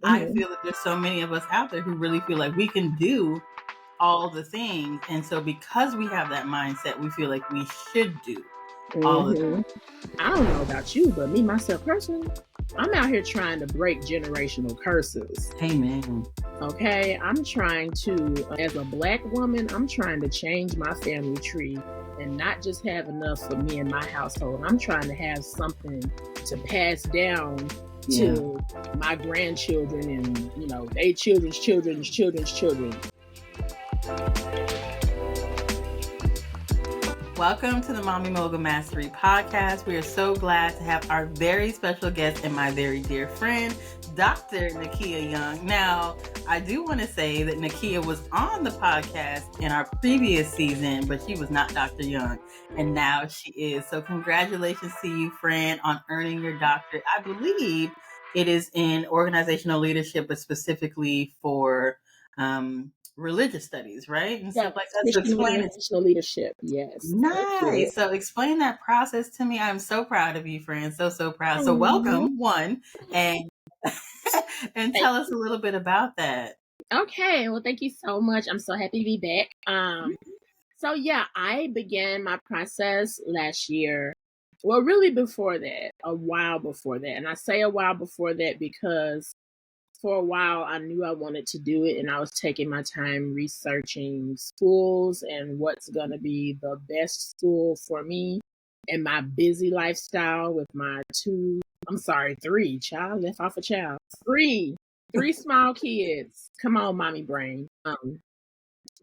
I feel that there's so many of us out there who really feel like we can do all the things. And so because we have that mindset, we feel like we should do all the things. I don't know about you, but me, myself personally, I'm out here trying to break generational curses. Amen. Okay, I'm trying to, as a Black woman, I'm trying to change my family tree and not just have enough for me and my household. I'm trying to have something to pass down to my grandchildren and, you know, their children's children's children's children. Welcome to the Mommy Mogul Mastery Podcast. We are so glad to have our very special guest and my very dear friend, Dr. Nakia Young. Now, I do want to say that Nakia was on the podcast in our previous season, but she was not Dr. Young, and now she is. So congratulations to you, friend, on earning your doctorate. I believe it is in organizational leadership, but specifically for religious studies, right? And stuff like that. So explain organizational leadership. Yes. Nice. So explain that process to me. I'm so proud of you, friend. So proud. So welcome, one, and and tell us a little bit about that. Okay. Well, thank you so much. I'm so happy to be back. So yeah, I began my process last year. Well, really before that, a while before that. And I say a while before that because for a while, I knew I wanted to do it, and I was taking my time researching schools and what's going to be the best school for me and my busy lifestyle with my three child, left off a child, three small kids. Come on, mommy brain.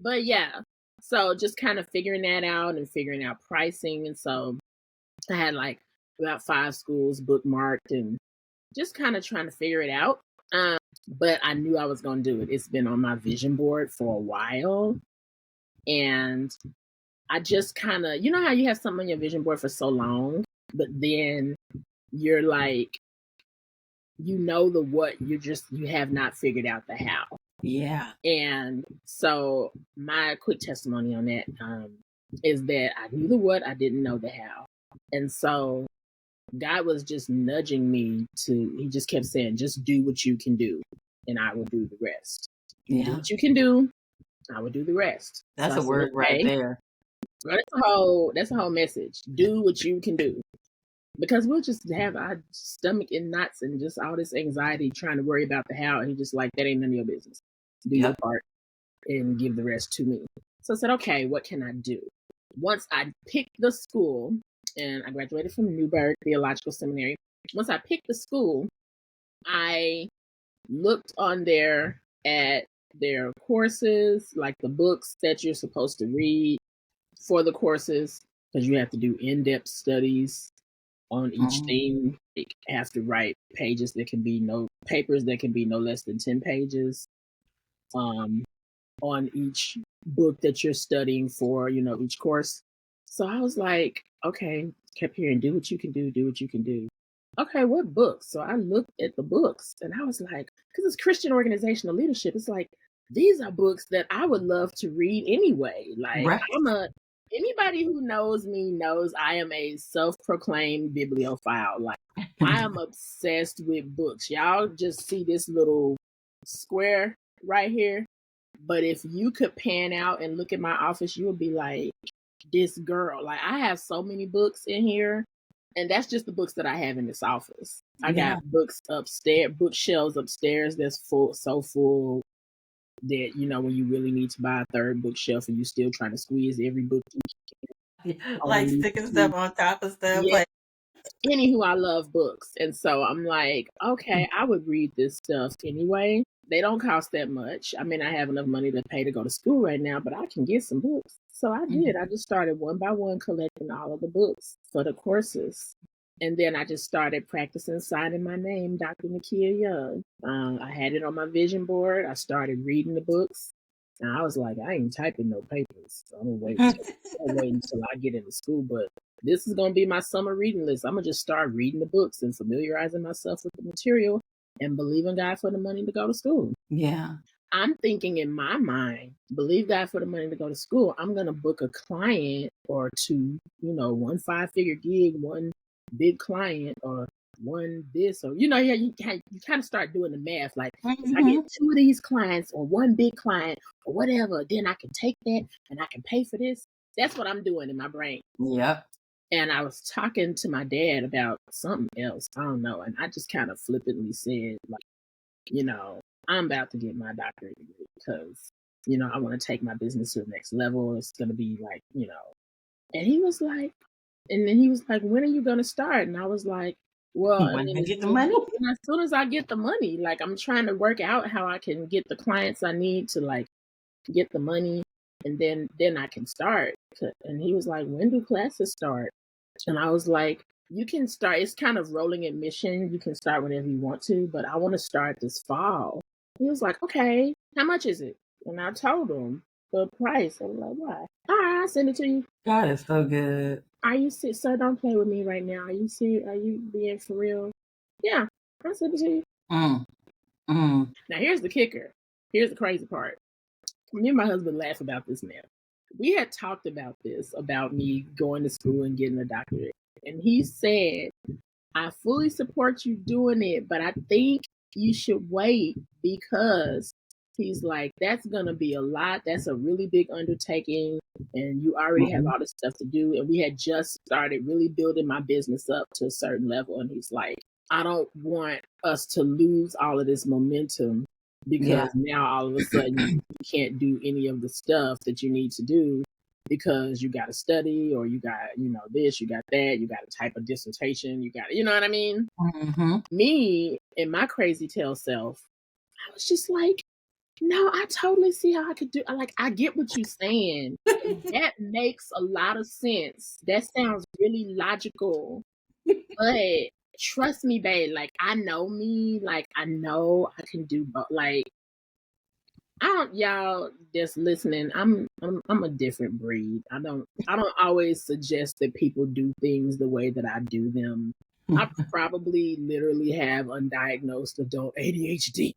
But yeah, so just kind of figuring that out and figuring out pricing. And so I had like about 5 schools bookmarked and just kind of trying to figure it out. But I knew I was going to do it. It's been on my vision board for a while. And I just kind of, you know how you have something on your vision board for so long, but then you're like, you know the what, you have not figured out the how. Yeah. And so my quick testimony on that is that I knew the what, I didn't know the how. And so God was just nudging me he just kept saying, just do what you can do and I will do the rest. Yeah. Do what you can do, I will do the rest. That's a word right there. Well, that's a whole message. Do what you can do. Because we'll just have our stomach in knots and just all this anxiety trying to worry about the how. And he just like, that ain't none of your business. Do your part and give the rest to me. So I said, okay, what can I do? Once I picked the school, and I graduated from Newburgh Theological Seminary. Once I picked the school, I looked on at their courses, like the books that you're supposed to read for the courses, because you have to do in-depth studies on each theme. You have to write papers that can be no less than 10 pages on each book that you're studying for, each course. So I was like, okay, kept hearing, do what you can do, do what you can do. Okay, what books? So I looked at the books and I was like, because it's Christian organizational leadership, it's like, these are books that I would love to read anyway. Like, right. Anybody who knows me knows I am a self-proclaimed bibliophile. Like, I am obsessed with books. Y'all just see this little square right here. But if you could pan out and look at my office, you would be like, this girl. Like, I have so many books in here, and that's just the books that I have in this office. I got books upstairs, bookshelves upstairs that's so full that, when you really need to buy a third bookshelf and you still trying to squeeze every book you can. Like sticking stuff on top of stuff. Yeah. Anywho, I love books. And so I'm like, okay, I would read this stuff anyway. They don't cost that much. I mean, I have enough money to pay to go to school right now, but I can get some books. So I did. I just started one by one collecting all of the books for the courses. And then I just started practicing signing my name, Dr. Nakia Young. I had it on my vision board. I started reading the books. And I was like, I ain't typing no papers. So I'm going to wait until I get into school. But this is going to be my summer reading list. I'm going to just start reading the books and familiarizing myself with the material and believing God for the money to go to school. Yeah. I'm thinking in my mind, believe God for the money to go to school. I'm going to book a client or two, one 5-figure gig, one big client or one this, or you kind of start doing the math. Like if I get Mm-hmm. 2 of these clients or one big client or whatever, then I can take that and I can pay for this. That's what I'm doing in my brain. Yep. And I was talking to my dad about something else. I don't know. And I just kind of flippantly said, like, I'm about to get my doctorate degree because, I want to take my business to the next level. It's going to be like, and he was like, and then he was like, when are you going to start? And I was like, well, I When mean, I get the money. as soon as I get the money, like I'm trying to work out how I can get the clients I need to like get the money, and then I can start. And he was like, when do classes start? And I was like, you can start, it's kind of rolling admission. You can start whenever you want to, but I want to start this fall. He was like, okay, how much is it? And I told him the price. I was like, why? All right, I'll send it to you. God is so good. Are you serious? Sir, don't play with me right now. Are you serious? Are you being for real? Yeah, I'll send it to you. Mm. Mm. Now, here's the kicker. Here's the crazy part. Me and my husband laugh about this now. We had talked about this, about me going to school and getting a doctorate. And he said, I fully support you doing it, but I think you should wait because he's like, that's going to be a lot. That's a really big undertaking. And you already have all this stuff to do. And we had just started really building my business up to a certain level. And he's like, I don't want us to lose all of this momentum because now all of a sudden you can't do any of the stuff that you need to do because you got to study or you got, this, you got that, you got to type a dissertation, you got, you know what I mean? Mm-hmm. Me and my crazy tail self, I was just like, no, I totally see how I could do. I get what you're saying. And that makes a lot of sense. That sounds really logical. But trust me, babe, like I know me, like I know I can do both. Like y'all just listening. I'm a different breed. I don't always suggest that people do things the way that I do them. I probably literally have undiagnosed adult ADHD.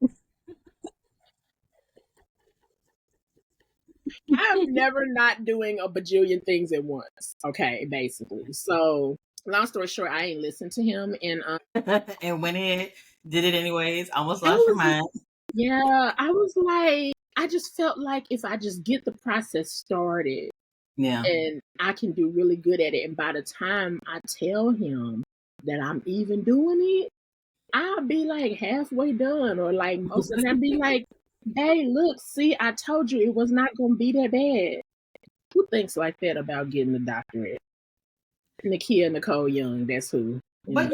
I'm never not doing a bajillion things at once. Okay, basically. So long story short, I ain't listened to him, and And went ahead, did it anyways. Almost I lost your was mind. yeah, I was like, I just felt like if I just get the process started Yeah. and I can do really good at it, and by the time I tell him that I'm even doing it, I'll be like halfway done, or like most of the time be like, hey, look, see, I told you it was not going to be that bad. Who thinks like that about getting the doctorate? Nakia Nicole Young, that's who. But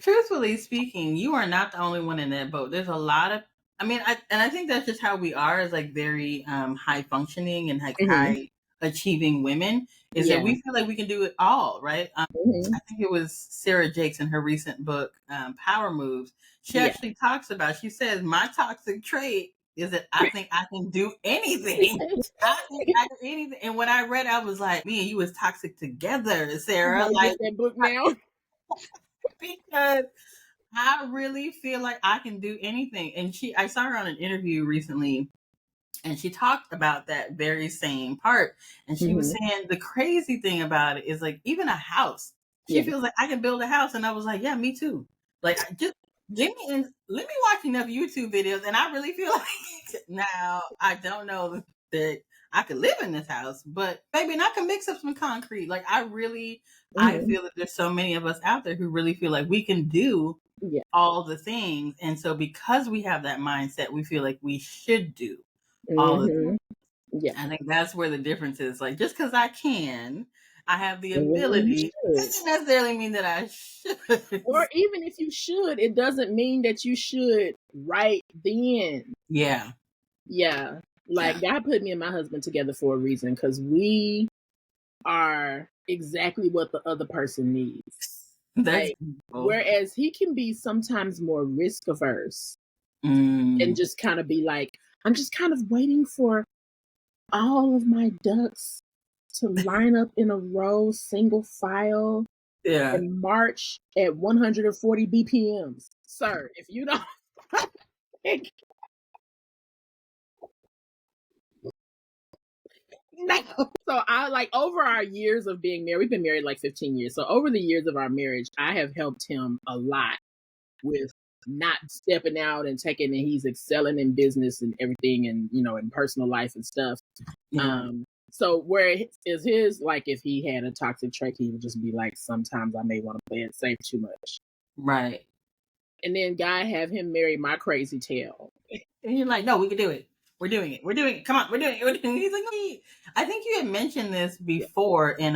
truthfully speaking, you are not the only one in that boat. There's a lot of, I think that's just how we are as like very high functioning and like Mm-hmm. high achieving women, is that Yeah. we feel like we can do it all, right? Mm-hmm. I think it was Sarah Jakes in her recent book, Power Moves. She Yeah. actually talks about, she says, my toxic trait is that I think I can do anything. I think I do anything. And when I read, I was like, me and you was toxic together, I Sarah. gotta Like, get that book now. because I really feel like I can do anything. And I saw her on an interview recently, and she talked about that very same part. And she was Mm-hmm. saying the crazy thing about it is like even a house. She Yeah. feels like I can build a house, and I was like, yeah, me too. Like just let me watch enough YouTube videos, and I really feel like now I don't know that I could live in this house, but maybe and I can mix up some concrete. Like I Mm-hmm. feel that there's so many of us out there who really feel like we can do Yeah. all the things. And so because we have that mindset, we feel like we should do all the things. Mm-hmm. Yeah. I think that's where the difference is. Like just because I have the Even though you ability, should. doesn't necessarily mean that I should. Or even if you should, it doesn't mean that you should right then. Yeah. Yeah. Like God put me and my husband together for a reason, because we are exactly what the other person needs. That's Like, beautiful. whereas he can be sometimes more risk averse and just kind of be like, I'm just kind of waiting for all of my ducks to line up in a row, single file, Yeah. and march at 140 BPMs. Sir, if you don't No. So I like over our years of being married, we've been married like 15 years. So over the years of our marriage, I have helped him a lot with not stepping out and taking, and he's excelling in business and everything, and in personal life and stuff. Yeah. So where is his, like, if he had a toxic trait, he would just be like, sometimes I may want to play it safe too much. Right. And then guy have him marry my crazy tail. And you're like, no, we can do it. We're doing it. We're doing it. Come on, we're doing it. We're doing it. He's like, no. I think you had mentioned this before in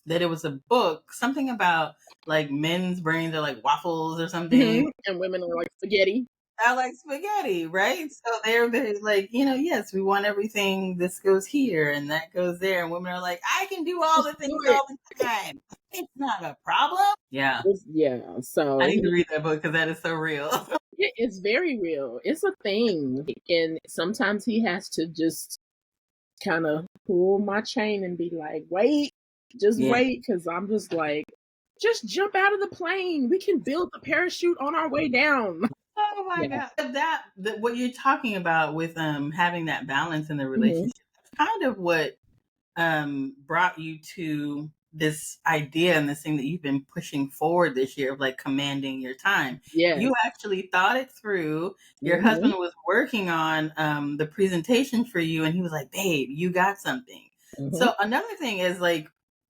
that it was a book, something about like men's brains are like waffles or something. And women are like spaghetti. I like spaghetti, right? So they're like, yes, we want everything. This goes here and that goes there. And women are like, I can do all the things all the time. It's not a problem. Yeah. Yeah. So I need to read that book because that is so real. It's very real. It's a thing. And sometimes he has to just kind of pull my chain and be like, wait, just wait. Because I'm just like, just jump out of the plane. We can build the parachute on our way down. Oh my God. That what you're talking about with having that balance in the relationship, that's kind of what brought you to this idea and this thing that you've been pushing forward this year of like commanding your time. Yes. You actually thought it through. Your husband was working on the presentation for you and he was like, babe, you got something. So another thing is like,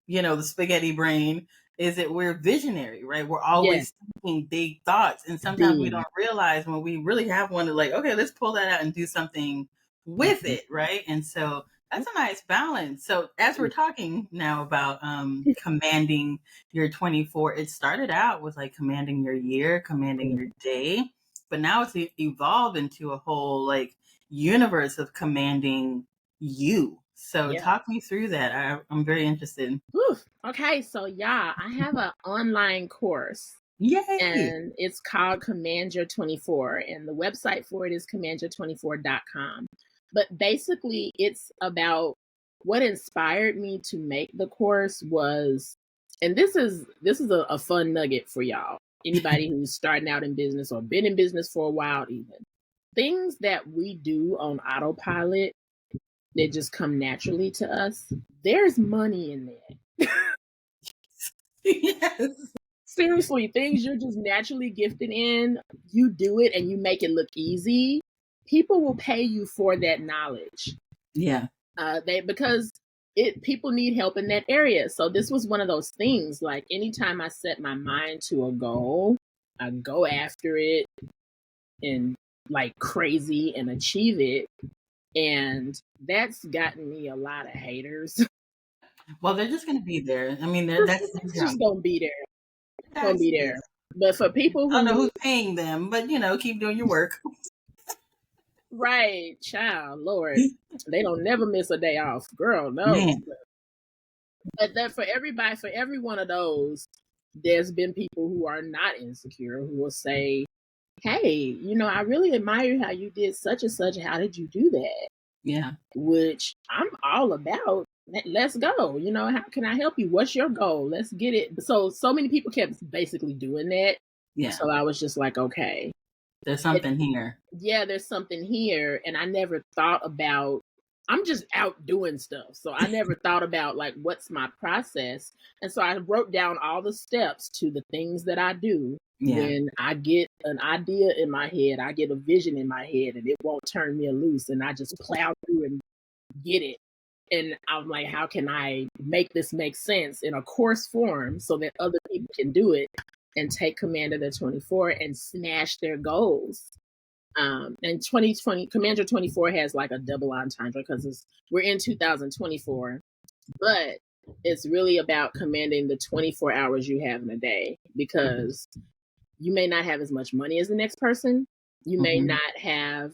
the spaghetti brain is that we're visionary, right? We're always thinking big thoughts. And sometimes we don't realize when we really have one to like, okay, let's pull that out and do something with it, right? And so that's a nice balance. So as we're talking now about commanding your 24, it started out with like commanding your year, commanding your day, but now it's evolved into a whole like universe of commanding you. So talk me through that. I'm very interested. Okay, so I have an online course. Yay! And it's called Command Your 24, and the website for it is commandyour24.com. But basically, it's about what inspired me to make the course was, and this is a fun nugget for y'all. Anybody who's starting out in business or been in business for a while, even things that we do on autopilot that just come naturally to us. There's money in that. Yes. Seriously, things you're just naturally gifted in, you do it and you make it look easy. People will pay you for that knowledge. Yeah. Because people need help in that area. So this was one of those things, like anytime I set my mind to a goal, I go after it and like crazy and achieve it. And that's gotten me a lot of haters. Well, they're just going to be there. I mean, that's just going to be there. Gonna be there. But for people who I don't know who's paying them, but keep doing your work. Right, child, Lord. They don't never miss a day off. Girl, no. Man. But that for every one of those, there's been people who are not insecure who will say, hey, I really admire how you did such and such. How did you do that? Yeah. Which I'm all about. Let's go. How can I help you? What's your goal? Let's get it. So many people kept basically doing that. Yeah. So I was just like, okay. There's something here. Yeah, there's something here. And I never thought about, I'm just out doing stuff. So I never thought about like, what's my process? And so I wrote down all the steps to the things that I do. Yeah. When I get an idea in my head, I get a vision in my head and it won't turn me loose. And I just plow through and get it. And I'm like, how can I make this make sense in a course form so that other people can do it and take command of their 24 and smash their goals? And 2020, Command Your 24 has like a double entendre because we're in 2024, but it's really about commanding the 24 hours you have in a day, because you may not have as much money as the next person. You may not have,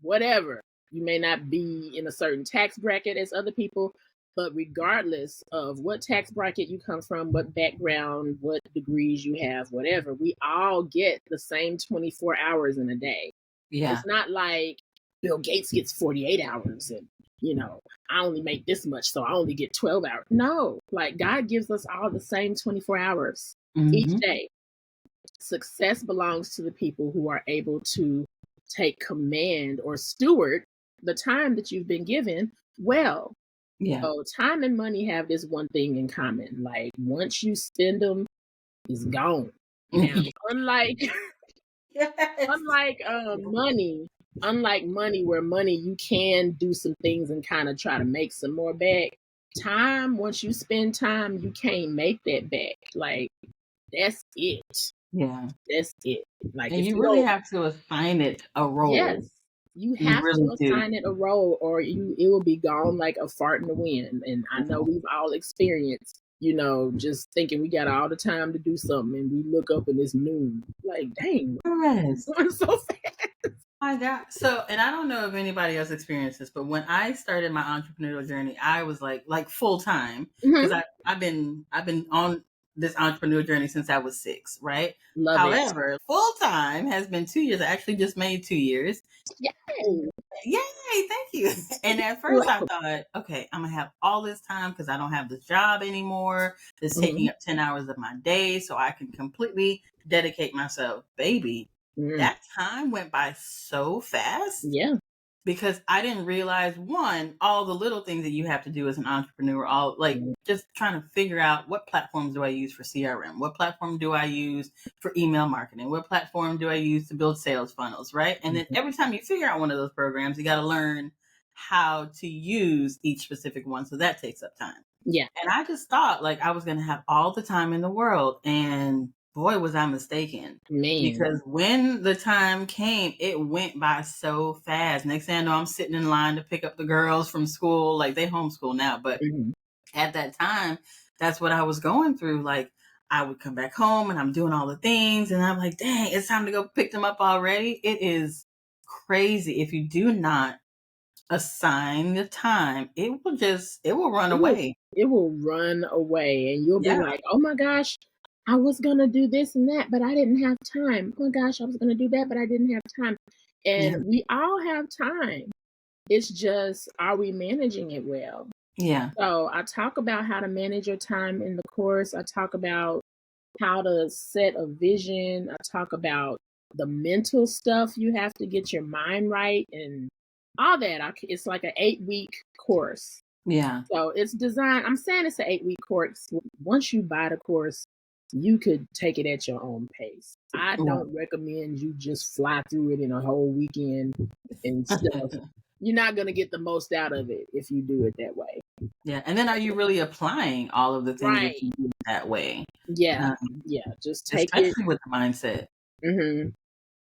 whatever. You may not be in a certain tax bracket as other people, but regardless of what tax bracket you come from, what background, what degrees you have, whatever, we all get the same 24 hours in a day. Yeah. It's not like Bill Gates gets 48 hours and, I only make this much, so I only get 12 hours. No, like God gives us all the same 24 hours each day. Success belongs to the people who are able to take command or steward the time that you've been given Well, Yeah. so time and money have this one thing in common. Like once you spend them, it's gone. Now, unlike Yes. unlike money, unlike money where money you can do some things and kind of try to make some more back. Time, once you spend time, you can't make that back. Like that's it. Yeah. That's it. Like And if you you really don't, have to assign it a yes, role. you You have really to do. assign it a role, or it will be gone like a fart in the wind. And I know we've all experienced, just thinking we got all the time to do something, and we look up and it's noon. Like, dang, Yes. going so fast. My God. So, and I don't know if anybody else experienced this, but when I started my entrepreneurial journey, I was like full time because Mm-hmm. I've been on this entrepreneurial journey since I was 6, right? Love it. However, full time has been 2 years. I actually just made 2 years. Yay. Yay, thank you. And at You're first I welcome. thought, okay, I'm gonna have all this time because I don't have this job anymore. It's Mm-hmm. taking up 10 hours of my day, so I can completely dedicate myself. Baby, Mm. that time went by so fast Yeah. because I didn't realize one, all the little things that you have to do as an entrepreneur, all like Mm. just trying to figure out what platforms do I use for CRM? What platform do I use for email marketing? What platform do I use to build sales funnels? Right. And then every time you figure out one of those programs, you got to learn how to use each specific one. So that takes up time. Yeah. And I just thought like I was going to have all the time in the world. And boy, was I mistaken. Man. Because when the time came, it went by so fast. Next thing I know, I'm sitting in line to pick up the girls from school. Like they homeschool now, but Mm-hmm. at that time, that's what I was going through. Like I would come back home and I'm doing all the things and I'm like, dang, it's time to go pick them up already. It is crazy. If you do not assign the time, it will run It will away. it will run away and you'll be Yeah. like, "Oh my gosh, I was gonna do this and that, but I didn't have time. Oh my gosh, I was gonna do that, but I didn't have time." Yeah. And we all have time. It's just, are we managing it well? Yeah. So I talk about how to manage your time in the course. I talk about how to set a vision. I talk about the mental stuff you have to get your mind right and all that. It's like an 8-week course. Yeah. So it's designed, I'm saying it's an 8-week course. Once you buy the course, you could take it at your own pace. I Right. don't recommend you just fly through it in a whole weekend and stuff. You're not going to get the most out of it if you do it that way. Yeah. And then are you really applying all of the things that Right. you do that way? Yeah. Um, Yeah. Just take it. especially with the mindset. Mm-hmm.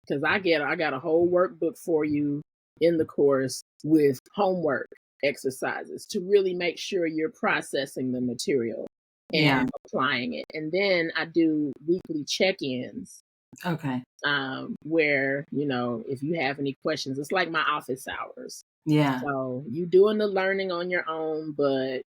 Because I got a whole workbook for you in the course with homework exercises to really make sure you're processing the material Yeah. and applying it. And then I do weekly check-ins Okay. where, if you have any questions, it's like my office hours. Yeah. So you doing the learning on your own, but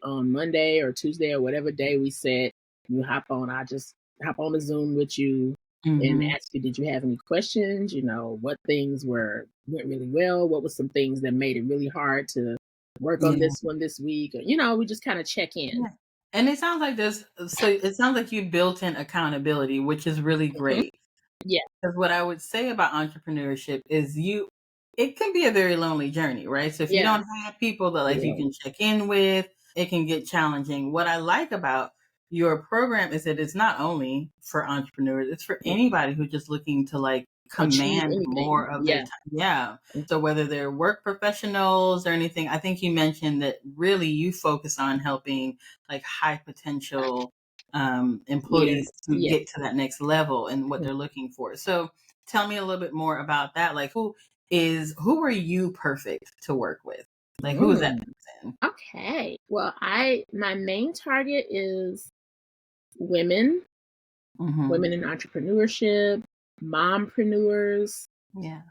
on Monday or Tuesday or whatever day we set, you hop on. I just hop on the Zoom with you and Hmm. ask you, did you have any questions? What things went really well? What were some things that made it really hard to work on Yeah. this one this week? We just kind of check in. Yeah. And it sounds like it sounds like you built in accountability, which is really Mhm. great. Yeah. Because what I would say about entrepreneurship is it can be a very lonely journey, right? So if you Yeah. don't have people that like you Yeah. can check in with, it can get challenging. What I like about your program is that it's not only for entrepreneurs, it's for anybody who's just looking to like Achieve command anything. more of their Yeah. time. Yeah. So whether they're work professionals or anything, I think you mentioned that really you focus on helping like high potential Yeah. employees to Yeah. get to that next level and what they're looking for. So tell me a little bit more about that. Like who are you perfect to work with? Like who is that Mm. person? Okay. Well, my main target is women, Hmm. women in entrepreneurship, mompreneurs, Yeah.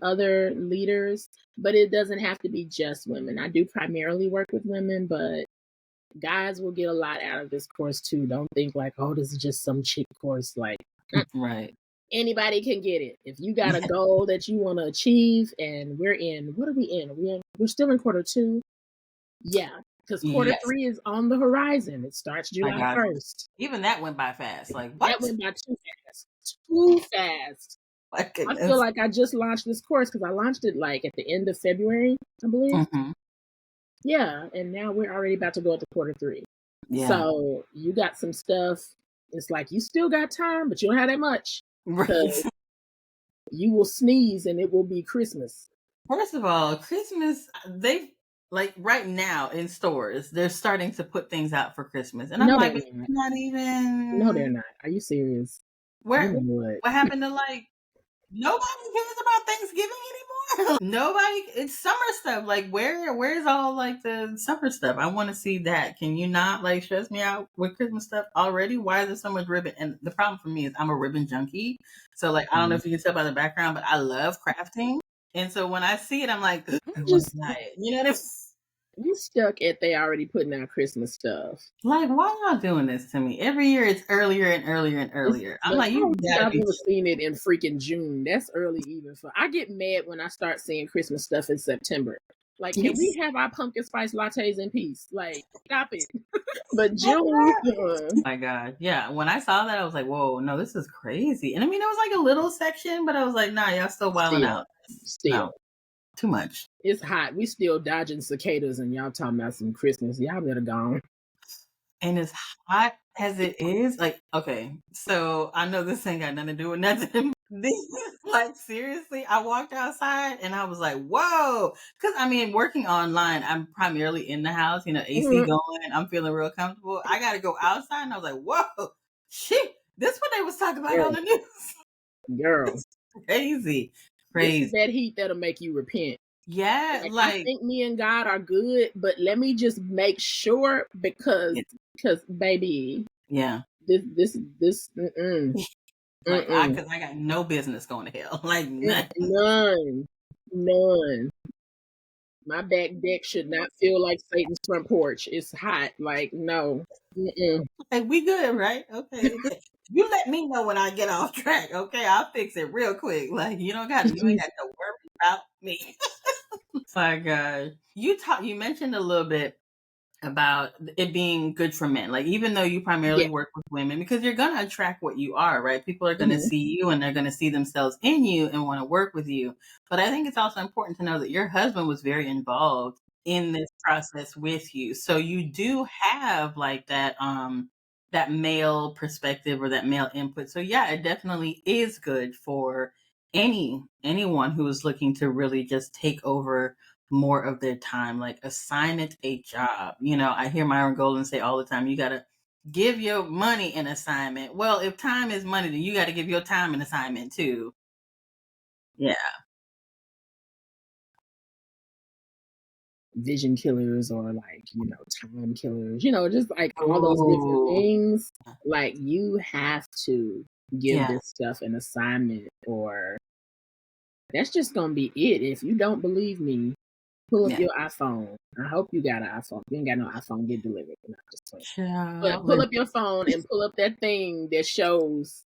other leaders, but it doesn't have to be just women. I do primarily work with women, but guys will get a lot out of this course too. Don't think like, oh, this is just some chick course. Like, Right. anybody can get it. If you got a Yeah. goal that you want to achieve, and what are we in? We're still in quarter two. Yeah, because quarter Yes. three is on the horizon. It starts My July God. 1st. Even that went by fast. Like That what? went by too fast. Too fast. My I feel goodness. like I just launched this course because I launched it like at the end of February, I believe. Hmm. Yeah, and now we're already about to go into quarter three. Yeah. So you got some stuff. It's like you still got time, but you don't have that much. Right. You will sneeze and it will be Christmas. First of all, Christmas, they've like right now in stores, they're starting to put things out for Christmas. And I'm No, like, they're but not. you're not No, they're even not. Are you serious? You where know what? what happened to like nobody cares about Thanksgiving anymore? Nobody, it's summer stuff. Like where's all like the summer stuff? I want to see that. Can you not like stress me out with Christmas stuff already? Why is there so much ribbon? And the problem for me is I'm a ribbon junkie. So like I don't know if you can tell by the background, but I love crafting. And so when I see it, I'm like, I want to buy it. You know what I mean? You stuck at they already putting out Christmas stuff. Like, why y'all doing this to me? Every year it's earlier and earlier and earlier. I'm Like, like, I you don't think gotta I've be ever seen it in freaking June. That's early even for. I get mad when I start seeing Christmas stuff in September. Like, can we have our pumpkin spice lattes in peace? Like, stop it. But June, Oh my God. Yeah. When I saw that, I was like, whoa, no, this is crazy. And I mean, it was like a little section, but I was like, nah, y'all still wilding out. still, No, too much. it's hot. We still dodging cicadas, and y'all talking about some Christmas. Y'all better gone. And as hot as it is, like, okay, so I know this ain't got nothing to do with nothing. Like, seriously, I walked outside and I was like, whoa. Because, I mean, working online, I'm primarily in the house, you know, AC going, I'm feeling real comfortable. I got to go outside and I was like, whoa, shit, this what they was talking about on the news. Girl. It's crazy. This is Crazy. that heat that'll make you repent. Yeah, I think me and God are good, but let me just make sure because baby, yeah, this like because I got no business going to hell, like none. None. My back deck should not feel like Satan's front porch. It's hot. Like no. Like we good, right? Okay. You let me know when I get off track, okay? I'll fix it real quick. Like you ain't got to worry about me. My God, you mentioned a little bit about it being good for men. Like even though you primarily work with women, because you're gonna attract what you are, right? People are gonna see you and they're gonna see themselves in you and want to work with you. But I think it's also important to know that your husband was very involved in this process with you. So you do have like that male perspective or that male input. So yeah, it definitely is good for anyone who is looking to really just take over more of their time, like assign it a job. You know, I hear Myron Golden say all the time, you got to give your money an assignment. Well, if time is money, then you got to give your time an assignment too. Yeah. Vision killers or like, time killers, just like all those different things. Like you have to give this stuff an assignment or that's just going to be it. If you don't believe me, pull up your iPhone. I hope you got an iPhone. If you ain't got no iPhone, get delivered. Not just but pull up your phone and pull up that thing that shows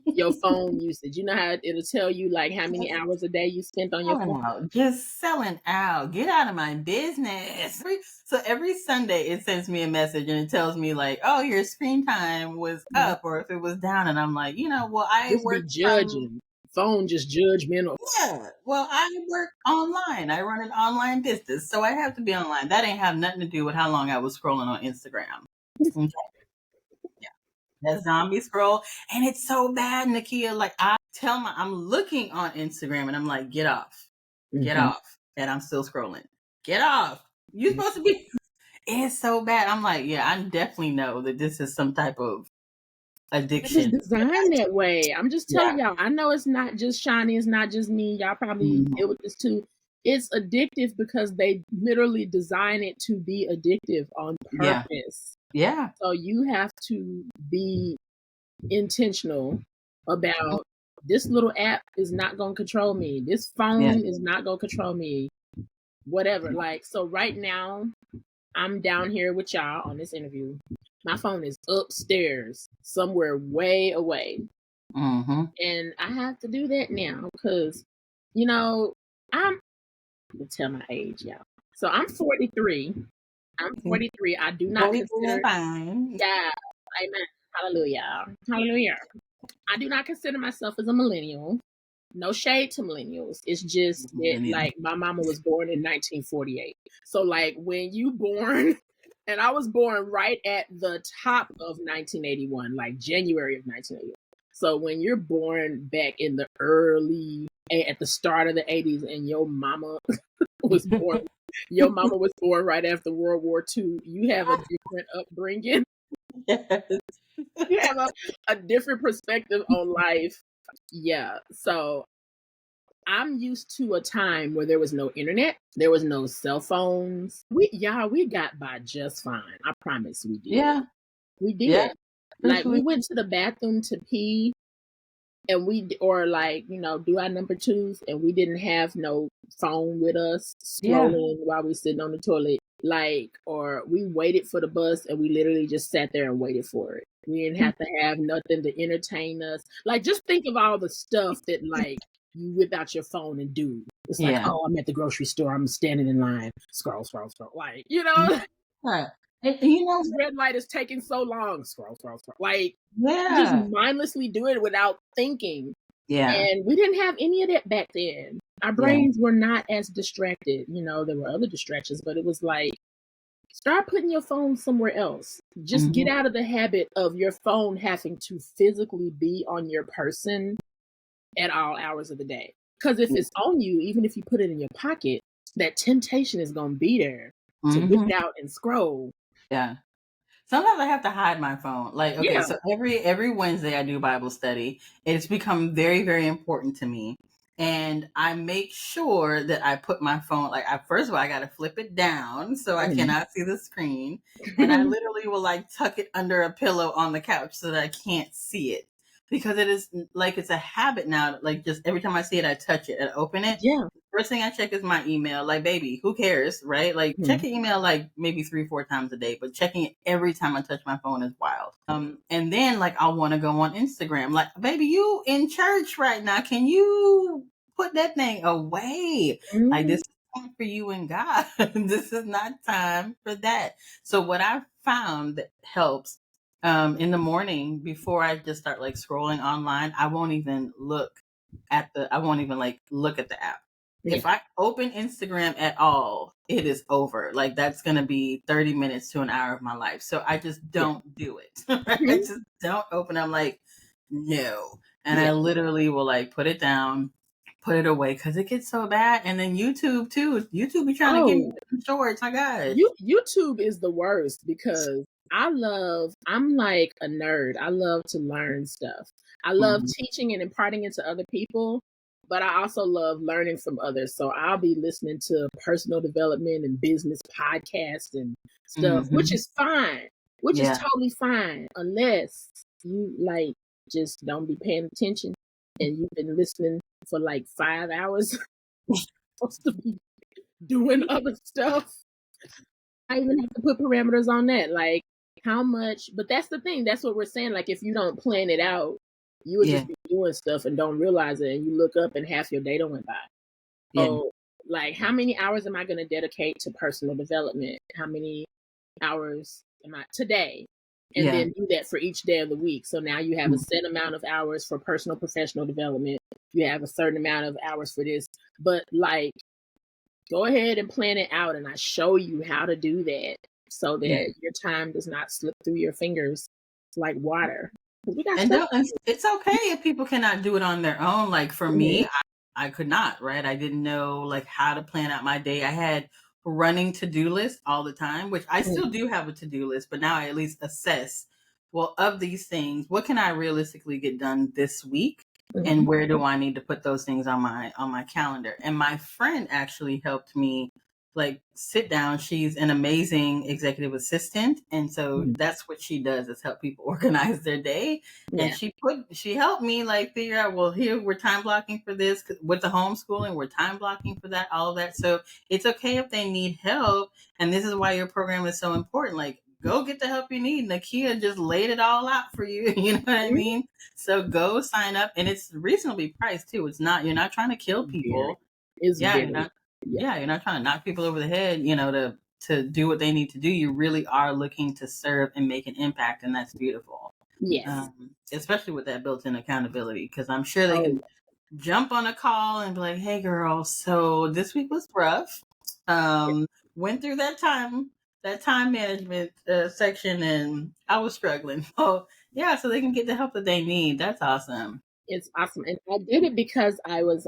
your phone usage. You know how it'll tell you like how many hours a day you spent on your phone? Just selling out. Get out of my business. So every Sunday it sends me a message and it tells me like, oh, your screen time was up or if it was down. And I'm like, I just work be judging. Phone just judgmental. Yeah. Well, I work online. I run an online business, so I have to be online. That ain't have nothing to do with how long I was scrolling on Instagram. Okay. Yeah. That zombie scroll. And it's so bad, Nakia. Like I'm looking on Instagram and I'm like, get off. Get off. And I'm still scrolling. Get off. You're supposed to be it's so bad. I'm like, yeah, I definitely know that this is some type of addiction. It's designed that way. I'm just telling y'all. I know it's not just Shani. It's not just me. Y'all probably deal with this too. It's addictive because they literally design it to be addictive on purpose. Yeah. So you have to be intentional about this little app is not going to control me. This phone is not going to control me. Whatever. Like, so right now, I'm down here with y'all on this interview. My phone is upstairs, somewhere way away. And I have to do that now because, I'm gonna tell my age, y'all. So I'm 43. I'm 43. I do not consider. Yeah, amen. Hallelujah. Hallelujah. I do not consider myself as a millennial. no shade to millennials. It's just that Millennial. like my mama was born in 1948. So like when you born and I was born right at the top of 1981, like January of 1981. So when you're born back in the at the start of the 80s and your mama was born right after World War II, you have a different upbringing. Yes. You have a different perspective on life. Yeah. So I'm used to a time where there was no internet, there was no cell phones. We got by just fine. I promise we did. Yeah. We Yeah. did. For Like we sure. went to the bathroom to pee and or like, do our number twos and we didn't have no phone with us Yeah. scrolling while we sitting on the toilet. Like, or we waited for the bus and we literally just sat there and waited for it. We didn't have to have nothing to entertain us. Like, just think of all the stuff that like you whip out your phone and do. It's like, Yeah. oh, I'm at the grocery store. I'm standing in line. Scroll, scroll, scroll. Like, Yeah. And you know, this red light is taking so long. Scroll, scroll, scroll. Like, you just yeah. mindlessly do it without thinking. Yeah. And we didn't have any of that back then. Our Yeah. brains were not as distracted. There were other distractions, but it was like, start putting your phone somewhere else. Just get out of the habit of your phone having to physically be on your person at all hours of the day. Because if it's on you, even if you put it in your pocket, that temptation is going to be there to whip it out and scroll. Yeah. Sometimes I have to hide my phone. Like, okay, Yeah. so every Wednesday I do Bible study. It's become very, very important to me. And I make sure that I put my phone, like, first of all, I got to flip it down so I cannot see the screen. And I literally will like tuck it under a pillow on the couch so that I can't see it. Because it is like, it's a habit now. Like, just every time I see it, I touch it and open it. Yeah. First thing I check is my email. Like, baby, who cares, right? Like, check your email like maybe 3-4 times a day, but checking it every time I touch my phone is wild. And then like I'll want to go on Instagram. Like, baby, you in church right now? Can you put that thing away? Like, this is time for you and God. This is not time for that. So what I've found that helps in the morning before I just start like scrolling online, I won't even look at the app. Yeah. If I open Instagram at all, it is over. Like, that's going to be 30 minutes to an hour of my life. So I just don't do it. I just don't open. I'm like, no. And I literally will like put it down, put it away because it gets so bad. And then YouTube too. YouTube be trying to give me shorts. My gosh. YouTube is the worst because I'm like a nerd. I love to learn stuff. I love teaching and imparting it to other people, but I also love learning from others. So I'll be listening to personal development and business podcasts and stuff, which is fine, which is totally fine, unless you like just don't be paying attention and you've been listening for like 5 hours. Supposed to be doing other stuff. I even have to put parameters on that, like how much. But that's the thing. That's what we're saying. Like if you don't plan it out, you would just be doing stuff and don't realize it, and you look up and half your data went by. So, like, how many hours am I going to dedicate to personal development? How many hours am I today? And then do that for each day of the week. So now you have a set amount of hours for personal professional development. You have a certain amount of hours for this. But like, go ahead and plan it out, and I show you how to do that so that your time does not slip through your fingers like water. It's okay if people cannot do it on their own. Like for me, I could not, right? I didn't know like how to plan out my day. I had running to-do lists all the time, which I still do have a to-do list, but now I at least assess, well, of these things, what can I realistically get done this week? And where do I need to put those things on my calendar? And my friend actually helped me like sit down. She's an amazing executive assistant. And so that's what she does, is help people organize their day. And she helped me like figure out, well, here we're time blocking for this with the homeschooling, we're time blocking for that, all of that. So it's okay if they need help. And this is why your program is so important. Like, go get the help you need. Nakia just laid it all out for you. You know what I mean? So go sign up, and it's reasonably priced too. It's not, you're not trying to kill people. You're not trying to knock people over the head, to do what they need to do. You really are looking to serve and make an impact, and that's beautiful. Yes. Especially with that built-in accountability, because I'm sure they can jump on a call and be like, hey girl, so this week was rough. Went through that time management section, and I was struggling. Oh yeah, so they can get the help that they need. That's awesome. It's awesome. And I did it because I was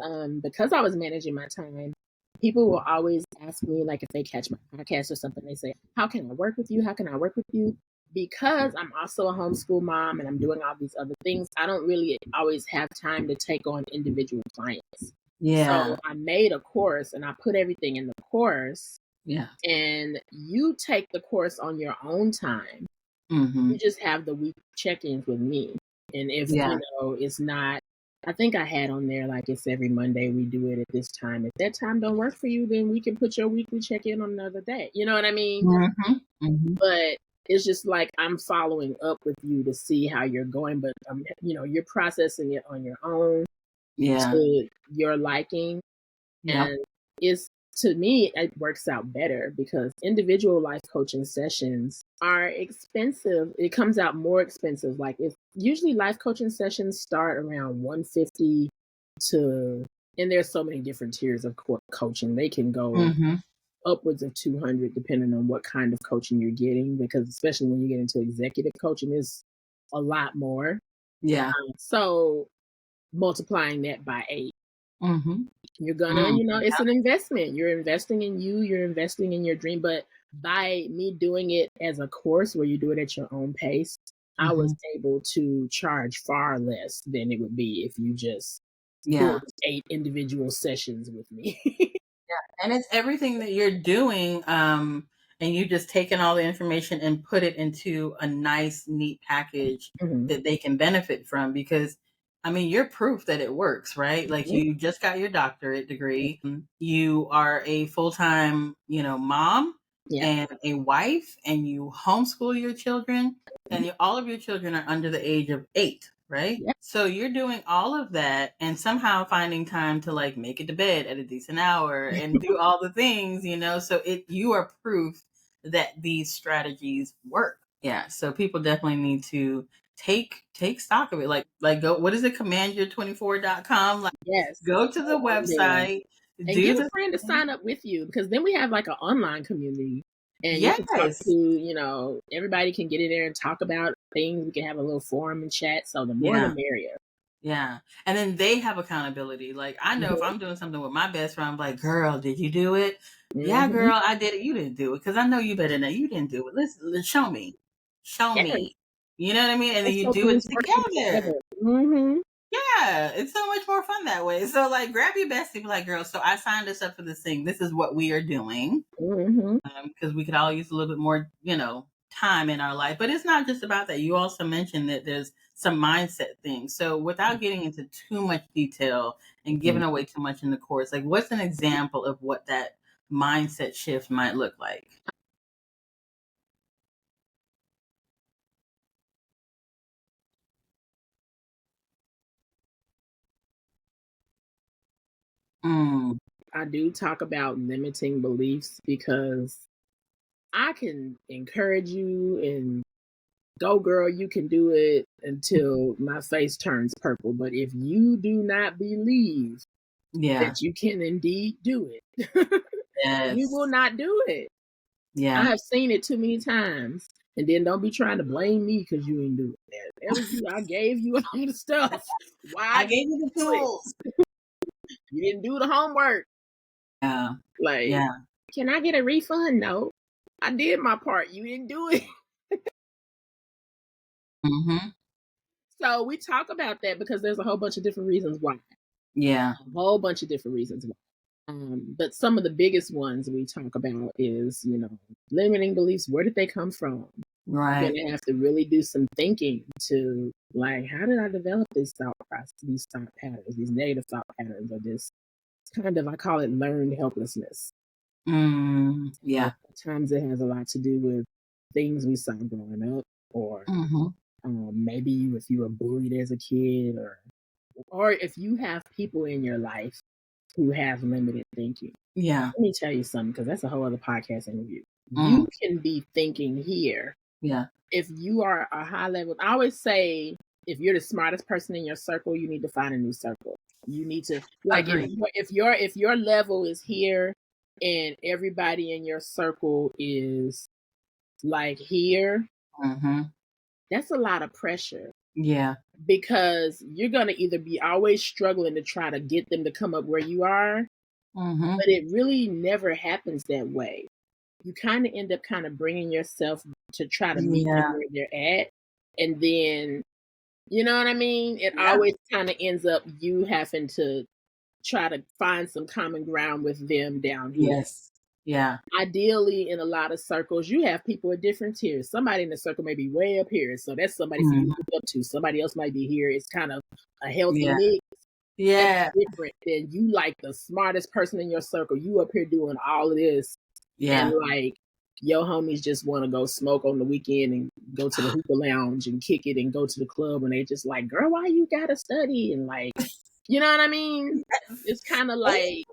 managing my time. People will always ask me, like, if they catch my podcast or something, they say, how can I work with you? How can I work with you? Because I'm also a homeschool mom and I'm doing all these other things, I don't really always have time to take on individual clients. Yeah. So I made a course and I put everything in the course. Yeah. And you take the course on your own time. Mm-hmm. You just have the week check-ins with me. And if, it's not, I think I had on there, like, it's every Monday we do it at this time. If that time don't work for you, then we can put your weekly check-in on another day. You know what I mean? Mm-hmm. Mm-hmm. But it's just like I'm following up with you to see how you're going. But, you're processing it on your own to your liking. Yep. And it's, to me, it works out better because individual life coaching sessions are expensive. It comes out more expensive. Like, if usually life coaching sessions start around $150 to, and there's so many different tiers of coaching. They can go upwards of $200 depending on what kind of coaching you're getting, because especially when you get into executive coaching, it's a lot more. Yeah. So multiplying that by 8. Mm-hmm. You're gonna, it's an investment. You're investing in you, you're investing in your dream. But by me doing it as a course where you do it at your own pace, I was able to charge far less than it would be if you just pulled 8 individual sessions with me. And it's everything that you're doing, and you just taking all the information and put it into a nice, neat package that they can benefit from. Because, I mean, you're proof that it works, right? Like, you just got your doctorate degree. You are a full-time, mom and a wife, and you homeschool your children, and all of your children are under the age of 8. Right? Yep. So you're doing all of that and somehow finding time to, like, make it to bed at a decent hour and do all the things, so you are proof that these strategies work. Yeah. So people definitely need to take stock of it. Like go, what is it? Commandyour24.com. Like, yes. go to the website and get a friend to sign up with you, because then we have like an online community. And you can talk to, everybody can get in there and talk about things. We can have a little forum and chat. So the more the merrier. Yeah. And then they have accountability. Like, I know if I'm doing something with my best friend, I'm like, girl, did you do it? Yeah, girl, I did it. You didn't do it. Because I know you better know you didn't do it. Let's show me. Show me. You know what I mean? And then you do it together. Yeah, it's so much more fun that way. So, like, grab your bestie, be like, girl, so I signed us up for this thing. This is what we are doing. Because we could all use a little bit more, time in our life. But it's not just about that. You also mentioned that there's some mindset things. So without getting into too much detail and giving away too much in the course, like, what's an example of what that mindset shift might look like? I do talk about limiting beliefs, because I can encourage you and go, girl, you can do it until my face turns purple. But if you do not believe that you can indeed do it, you will not do it. I have seen it too many times. And then don't be trying to blame me because you ain't do it. That was you. I gave you all the stuff. Why I gave you the tools. You didn't do the homework. Like, can I get a refund? No. I did my part. You didn't do it. So we talk about that because there's a whole bunch of different reasons why. A whole bunch of different reasons why. But some of the biggest ones we talk about is, limiting beliefs. Where did they come from? Right. You're gonna have to really do some thinking to, like, how did I develop this thought process, these thought patterns, these negative thought patterns, or this kind of, I call it learned helplessness. Sometimes it has a lot to do with things we saw growing up, or maybe if you were bullied as a kid, or if you have people in your life who have limited thinking. Let me tell you something, because that's a whole other podcast interview. You can be thinking here. If you are a high level, I always say, if you're the smartest person in your circle, you need to find a new circle. You need to, like, Agreed. if your level is here and everybody in your circle is like here, that's a lot of pressure. Yeah. Because you're going to either be always struggling to try to get them to come up where you are, but it really never happens that way. You kind of end up kind of bringing yourself to try to meet them where they're at. And then, you know what I mean? It always kind of ends up you having to try to find some common ground with them down here. Yes. Yeah. Ideally, in a lot of circles, you have people at different tiers. Somebody in the circle may be way up here, so that's somebody for you to look up to. Somebody else might be here. It's kind of a healthy mix. Yeah. That's different than you, like, the smartest person in your circle. You up here doing all of this, and like your homies just want to go smoke on the weekend and go to the hookah lounge and kick it and go to the club, and they just like, girl, why you gotta study? And like, you know what I mean? It's kind of like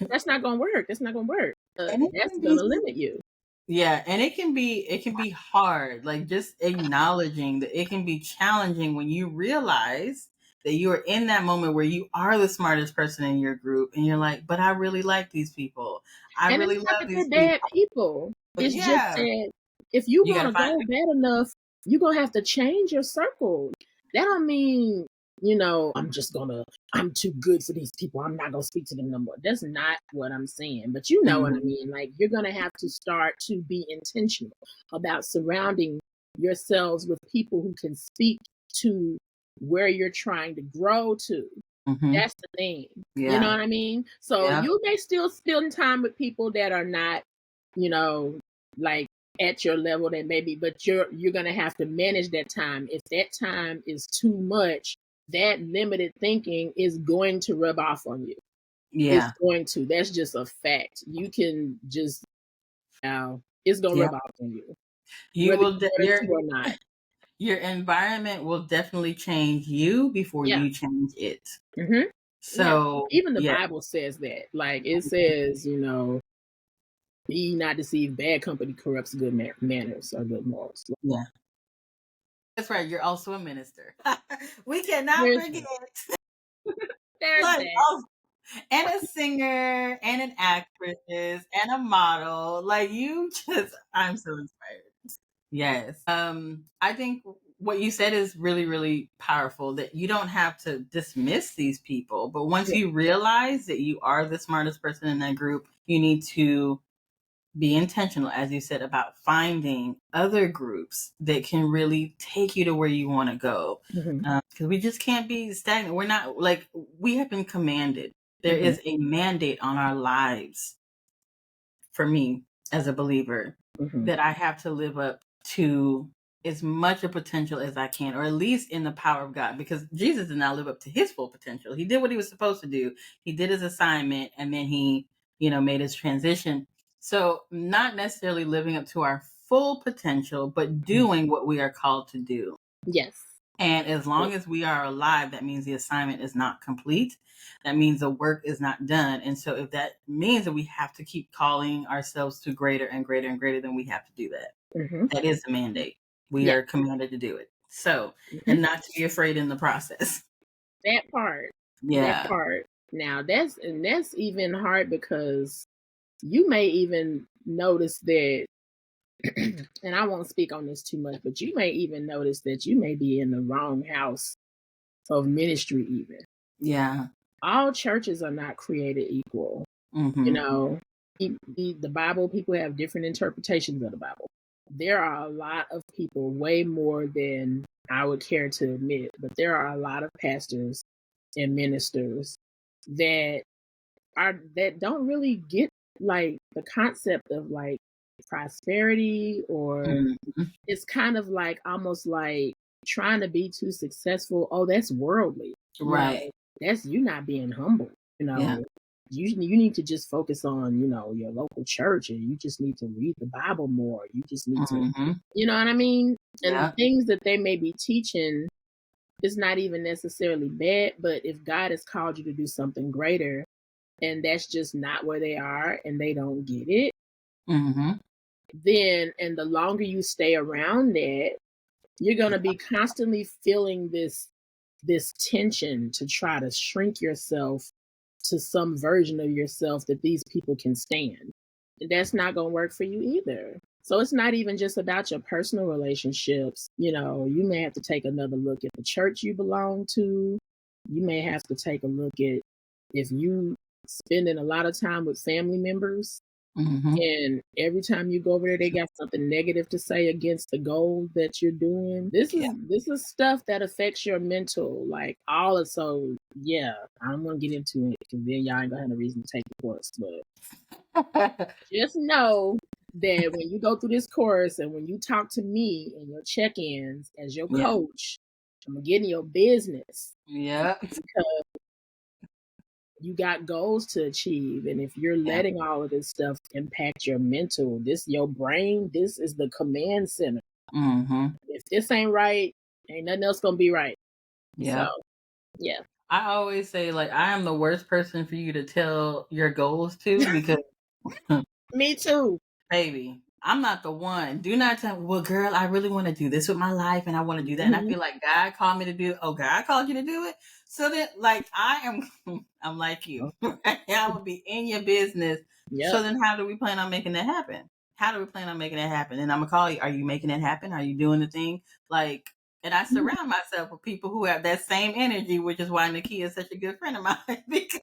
that's not gonna work. That's not gonna work. That's gonna limit you. Yeah, and it can be hard, like just acknowledging that it can be challenging when you realize that you are in that moment where you are the smartest person in your group and you're like, but I really like these people. I And really it's not love that these they're bad people. people. But It's just that if you want to go bad enough, you're going to have to change your circle. That don't mean, I'm too good for these people. I'm not going to speak to them no more. That's not what I'm saying. But you know what I mean? Like, you're going to have to start to be intentional about surrounding yourselves with people who can speak to where you're trying to grow to. That's the thing. Yeah. You know what I mean? So you may still spend time with people that are not, like at your level that maybe, but you're gonna have to manage that time. If that time is too much, that limited thinking is going to rub off on you. Yeah. It's going to. That's just a fact. You can just it's gonna rub off on you. You whether will you want it to or not. Your environment will definitely change you before you change it. So even the Bible says that. Like, it says, be not deceived, bad company corrupts good manners or good morals. Yeah. That's right. You're also a minister. We cannot forget. There's that. And a singer and an actress and a model. Like, I'm so inspired. Yes. I think what you said is really, really powerful, that you don't have to dismiss these people, but once you realize that you are the smartest person in that group, you need to be intentional, as you said, about finding other groups that can really take you to where you want to go. Because we just can't be stagnant. We're not, like, we have been commanded. There is a mandate on our lives, for me as a believer, that I have to live up to as much of potential as I can, or at least in the power of God, because Jesus did not live up to his full potential. He did what he was supposed to do. He did his assignment, and then he, made his transition. So not necessarily living up to our full potential, but doing what we are called to do. Yes. And as long as we are alive, that means the assignment is not complete. That means the work is not done. And so if that means that we have to keep calling ourselves to greater and greater and greater, then we have to do that. That is the mandate. We are commanded to do it. So, and not to be afraid in the process. That part. Yeah. That part. Now, that's even hard, because you may even notice that, and I won't speak on this too much, but you may even notice that you may be in the wrong house of ministry even. Yeah. All churches are not created equal. The Bible, people have different interpretations of the Bible. There are a lot of people, way more than I would care to admit, but there are a lot of pastors and ministers that don't really get, like, the concept of, like, prosperity, or it's kind of like almost like trying to be too successful. Oh, that's worldly, right? That's you not being humble. You need to just focus on your local church, and you just need to read the Bible more. You just need to, you know what I mean? And the things that they may be teaching is not even necessarily bad, but if God has called you to do something greater, and that's just not where they are, and they don't get it, then, and the longer you stay around that, You're going to be constantly feeling this tension to try to shrink yourself to some version of yourself that these people can stand. That's not going to work for you either. So it's not even just about your personal relationships. You know, you may have to take another look at the church you belong to. You may have to take a look at if you spending a lot of time with family members, and every time you go over there, they got something negative to say against the goal that you're doing. This is stuff that affects your mental, like all of. So yeah, I don't want to get into it because then y'all ain't gonna have no reason to take the course. But just know that when you go through this course and when you talk to me in your check-ins as your coach, I'm gonna get in your business. Yeah. Because you got goals to achieve, and if you're letting all of this stuff impact your mental, your brain, this is the command center. If this ain't right, ain't nothing else gonna be right. So yeah, I always say, like, I am the worst person for you to tell your goals to because me too, baby, I'm not the one. Do not tell, well, girl, I really want to do this with my life and I want to do that. And I feel like God called me to do it. Oh, God called you to do it. So then, like, I'm like you. I will be in your business. So then how do we plan on making that happen? How do we plan on making that happen? And I'm going to call you. Are you making it happen? Are you doing the thing? Like, and I surround myself with people who have that same energy, which is why Nakia is such a good friend of mine because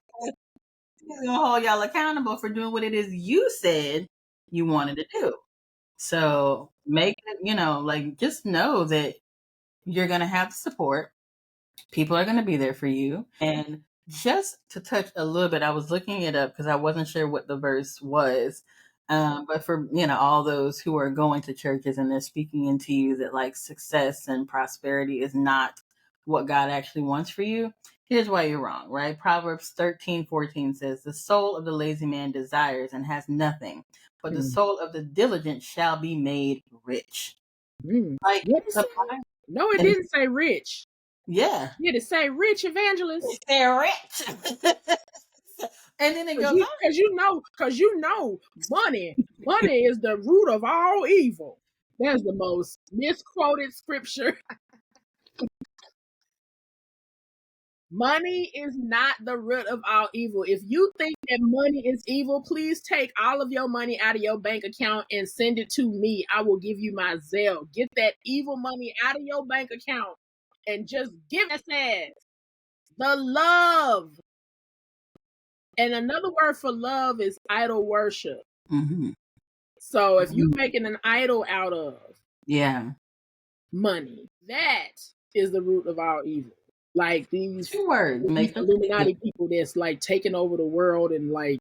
he's going to hold y'all accountable for doing what it is you said you wanted to do. So make it, like just know that you're going to have support. People are going to be there for you. And just to touch a little bit, I was looking it up because I wasn't sure what the verse was. But for, all those who are going to churches and they're speaking into you that like success and prosperity is not what God actually wants for you. Here's why you're wrong, right? Proverbs 13:14 says, the soul of the lazy man desires and has nothing, but the soul of the diligent shall be made rich. Like, no, it didn't say rich. Yeah. Did it say rich, evangelist? They're rich. And then it goes on. Because you know, money is the root of all evil. That's the most misquoted scripture. Money is not the root of all evil. If you think that money is evil, please take all of your money out of your bank account and send it to me. I will give you my Zelle. Get that evil money out of your bank account and just give us that. The love. And another word for love is idol worship. So if you're making an idol out of money, that is the root of all evil. Like these Illuminati people that's like taking over the world and like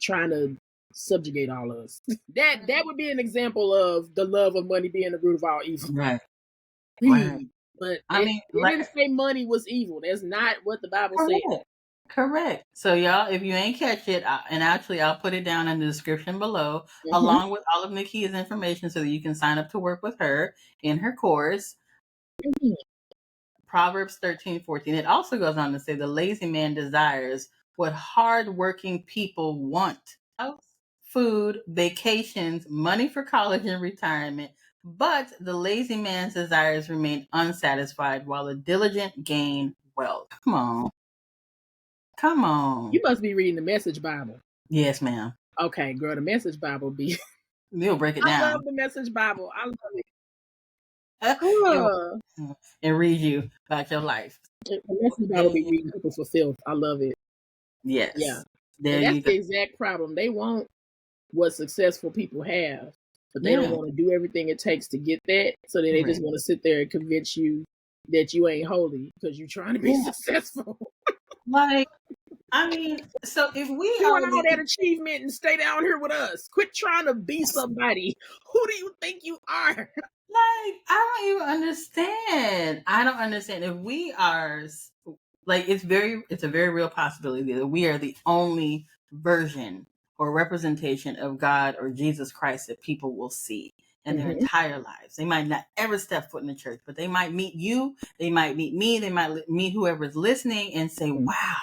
trying to subjugate all of us. That would be an example of the love of money being the root of all evil. Right. But it didn't say money was evil. That's not what the Bible said. Correct. So y'all, if you ain't catch it, and actually I'll put it down in the description below, along with all of Nakia's information so that you can sign up to work with her in her course. Proverbs 13:14. It also goes on to say the lazy man desires what hardworking people want. Food, vacations, money for college and retirement. But the lazy man's desires remain unsatisfied while the diligent gain wealth. Come on. You must be reading the Message Bible. Yes, ma'am. Okay, girl, the Message Bible be... We'll break it down. I love the Message Bible. I love it. And read you about your life. The Message Bible be reading people for filth. I love it. Yes. Yeah. And that's the exact problem. They want what successful people have, but they don't want to do everything it takes to get that. So then they just want to sit there and convince you that you ain't holy because you're trying to be successful. Like, I mean, so if we want all that achievement and stay down here with us, quit trying to be somebody. Who do you think you are? Like, I don't even understand. I don't understand. If we are, like, it's a very real possibility that we are the only version or representation of God or Jesus Christ that people will see in their entire lives. They might not ever step foot in the church, but they might meet you, they might meet me, they might meet whoever's listening and say, wow,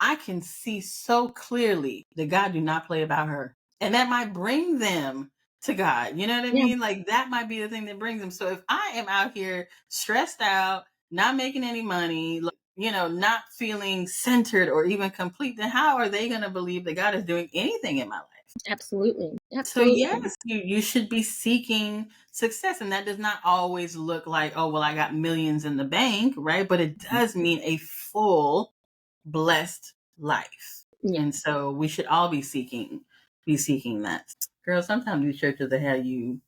I can see so clearly that God do not play about her. And that might bring them to God. You know what I Yeah, mean? Like that might be the thing that brings them. So if I am out here stressed out, not making any money, like, not feeling centered or even complete, then how are they going to believe that God is doing anything in my life? absolutely. So Absolutely. yes, you should be seeking success, and that does not always look like, oh well, I got millions in the bank, right? But it does mean a full, blessed life, Yeah. and so we should all be seeking that. Girl, sometimes these churches that have you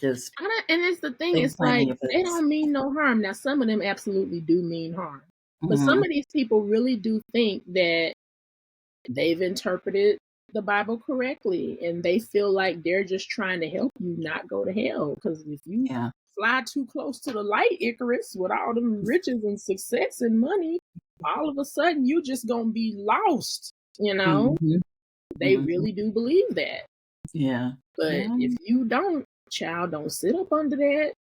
just And it's the thing, they it's playing in like your they face. don't mean no harm. Now, some of them absolutely do mean harm. But some Hmm. of these people really do think that they've interpreted the Bible correctly and they feel like they're just trying to help you not go to hell. Because if you Yeah. fly too close to the light, Icarus, with all them riches and success and money, all of a sudden you just gonna be lost. Hmm. They Hmm. really do believe that. Yeah. But Yeah. if you don't, child, don't sit up under that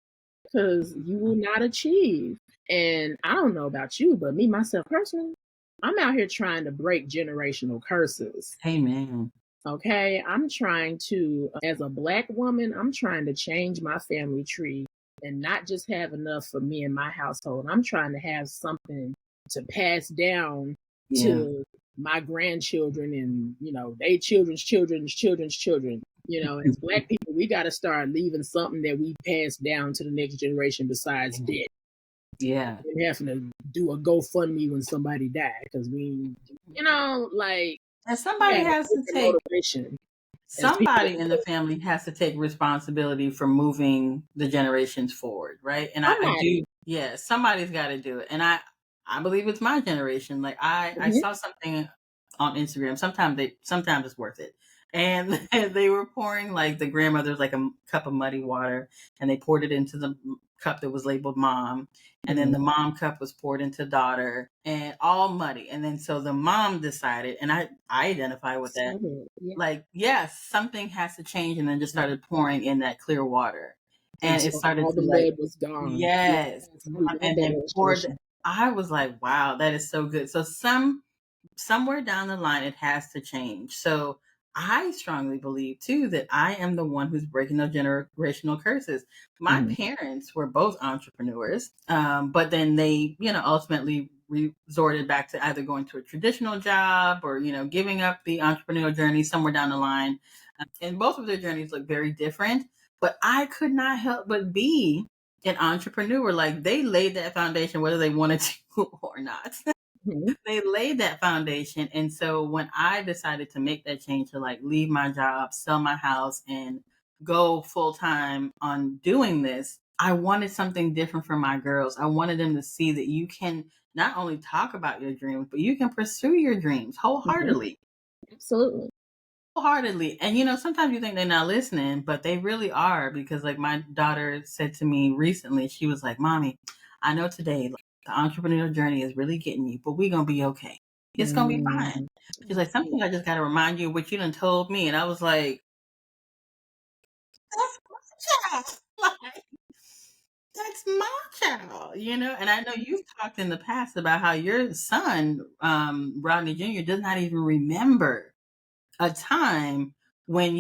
because you will not achieve. And I don't know about you, but me, myself personally, I'm out here trying to break generational curses. Amen. Okay. I'm trying to, as a Black woman, I'm trying to change my family tree and not just have enough for me and my household. I'm trying to have something to pass down Yeah. to my grandchildren and, they children's children. As Black people, we got to start leaving something that we pass down to the next generation besides debt. Yeah. And having to do a GoFundMe when somebody died because like And we somebody have a has to different take motivation as people. somebody in the family has to take responsibility for moving the generations forward, right? And I Somebody. do, yeah, somebody's got to do it. And I believe it's my generation. Like I Mhm. saw something on Instagram. Sometimes it's worth it. And they were pouring like the grandmother's like a cup of muddy water, and they poured it into the cup that was labeled mom, and then Mhm. the mom cup was poured into daughter, and all muddy. And then so the mom decided, and I identify with that, So good. Yeah. like yes, something has to change, and then just started pouring in that clear water, and it Until started all to the like mud was gone. Yes, yes, we love and that then poured. illustration. I was like, wow, that is so good. So somewhere down the line it has to change. So I strongly believe too that I am the one who's breaking those generational curses. My Mhm. parents were both entrepreneurs, but then they, ultimately resorted back to either going to a traditional job or, giving up the entrepreneurial journey somewhere down the line. And both of their journeys look very different, but I could not help but be an entrepreneur. Like they laid that foundation, whether they wanted to or not. Mhm. They laid that foundation. And so when I decided to make that change to like leave my job, sell my house, and go full time on doing this, I wanted something different for my girls. I wanted them to see that you can not only talk about your dreams, but you can pursue your dreams Mhm. wholeheartedly. Absolutely. Wholeheartedly. And sometimes you think they're not listening, but they really are, because like my daughter said to me recently, she was like, Mommy, I know today like, the entrepreneurial journey is really getting you, but we're gonna be okay. It's gonna be fine. Mm. She's like, Absolutely. something I just gotta remind you of what you done told me. And I was like, that's my child. Like, that's my child. And I know you've talked in the past about how your son, Rodney Jr., does not even remember a time when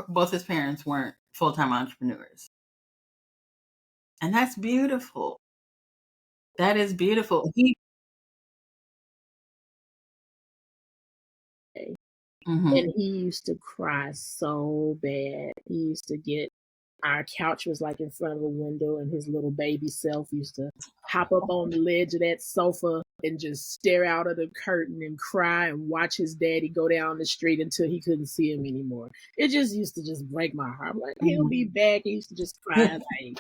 both his parents weren't full-time entrepreneurs. And that's beautiful. That is beautiful. And Mhm. he used to cry so bad. He used to get our couch was like in front of a window, and his little baby self used to hop up on the ledge of that sofa and just stare out of the curtain and cry and watch his daddy go down the street until he couldn't see him anymore. It just used to just break my heart. I'm like, he'll Mhm. be back. He used to just cry like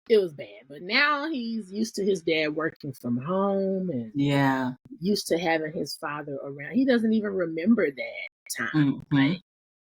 it was bad. But now he's used to his dad working from home and Yeah. used to having his father around. He doesn't even remember that time. Mhm.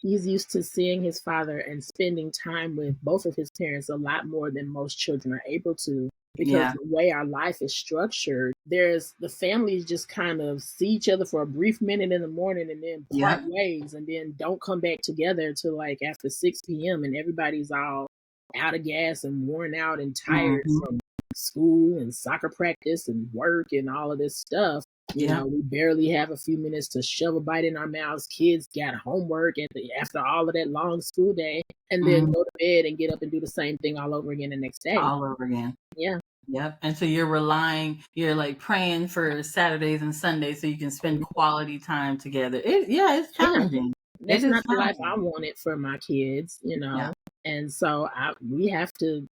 He's used to seeing his father and spending time with both of his parents a lot more than most children are able to, because Yeah. the way our life is structured, there's the families just kind of see each other for a brief minute in the morning and then part Yep. ways and then don't come back together till like after 6 p.m. and everybody's all out of gas and worn out and tired Mhm. from school and soccer practice and work and all of this stuff. Yeah. We barely have a few minutes to shove a bite in our mouths. Kids got homework after all of that long school day, and then Mhm. go to bed and get up and do the same thing all over again the next day. All over again. Yeah. Yep. And so you're like praying for Saturdays and Sundays so you can spend quality time together. It's Yeah. challenging. It That's is not the life I challenging. wanted for my kids. Yeah. And so we have to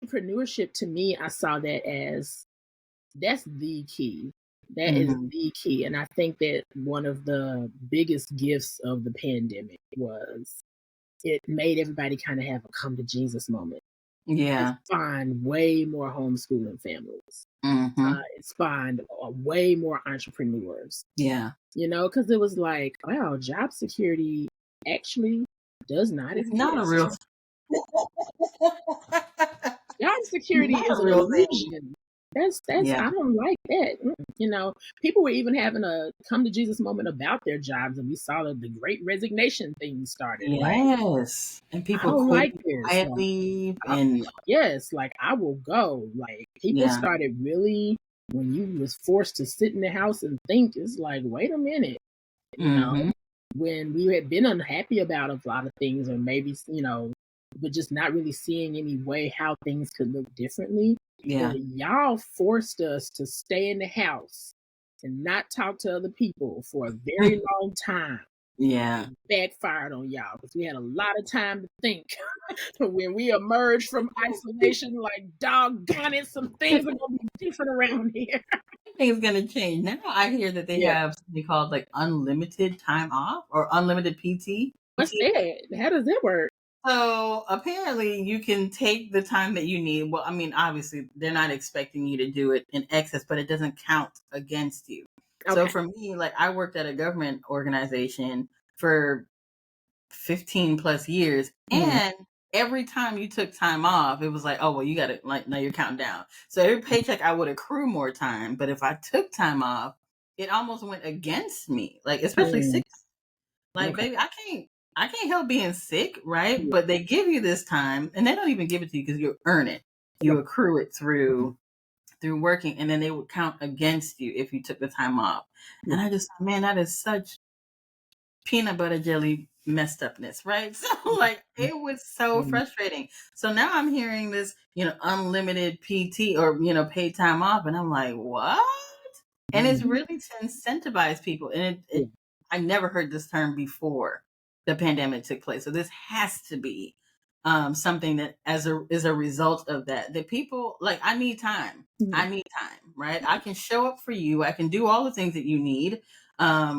entrepreneurship. To me, I saw that as that's the key. That is Hmm. the key. And I think that one of the biggest gifts of the pandemic was it made everybody kind of have a come to Jesus moment. It Yeah. spawned way more homeschooling families. Hmm. It spawned way more entrepreneurs. Yeah. Because it was like, wow, job security actually does not It's not a exist. real Job security not is a an real thing. illusion. That's Yeah. I don't like that. People were even having a come to Jesus moment about their jobs, and we saw the Great Resignation thing started. Like, Yes. And I people don't like quitting this. Like, quietly I, and yes, like I will go. Like people yeah. started really when you was forced to sit in the house and think. It's like, wait a minute, you know, Hmm. when we had been unhappy about a lot of things, or maybe but just not really seeing any way how things could look differently. Yeah. But y'all forced us to stay in the house and not talk to other people for a very long time. Yeah. Backfired on y'all because we had a lot of time to think. When we emerged from isolation, like doggone it, some things are gonna be different around here. Things gonna change. Now I hear that they Yeah. have something called like unlimited time off or unlimited PT. What's that? How does that work? So apparently you can take the time that you need. Well, I mean, obviously they're not expecting you to do it in excess, but it doesn't count against you. So Okay. for me, like I worked at a government organization for 15 plus years, Mhm. and every time you took time off, it was like, oh well, you got to like now you're counting down. So every paycheck I would accrue more time, but if I took time off, it almost went against me. Like especially Mm, sick. Like okay. baby, I can't help being sick, right? Yeah. But they give you this time, and they don't even give it to you because you earn it. You Right. accrue it Mhm. through working, and then they would count against you if you took the time off. Yeah. And I just, man, that is such peanut butter jelly messed upness, right? So like it was so Mhm. frustrating. So now I'm hearing this, unlimited PT or paid time off, and I'm like, what? And it's Mhm. really to incentivize people. And Yeah. I never heard this term before the pandemic took place. So this has to be something that is a result of that people like, I need time. Yeah. I need time, right? I can show up for you. I can do all the things that you need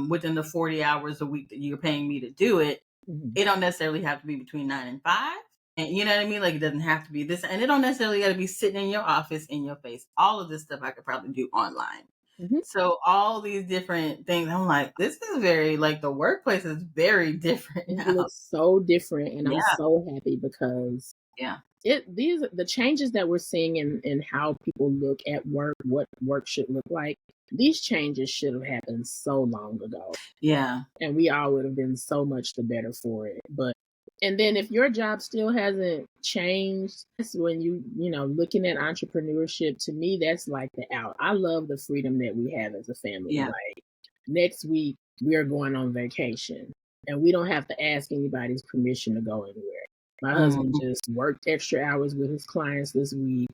within the 40 hours a week that you're paying me to do it. Mhm. It don't necessarily have to be between 9 and 5. And you know what I mean? Like it doesn't have to be this, and it don't necessarily got to be sitting in your office in your face. All of this stuff I could probably do online. Mhm. So all these different things, I'm like, this is very like the workplace is very different It now. looks so different, and I'm Yeah, so happy because yeah, these the changes that we're seeing in how people look at work, what work should look like. These changes should have happened so long ago, yeah, and we all would have been so much the better for it. But and then if your job still hasn't changed, that's when looking at entrepreneurship. To me, that's like the out. I love the freedom that we have as a family. yeah. Like next week we are going on vacation, and we don't have to ask anybody's permission to go anywhere. My husband Mhm. just worked extra hours with his clients this week,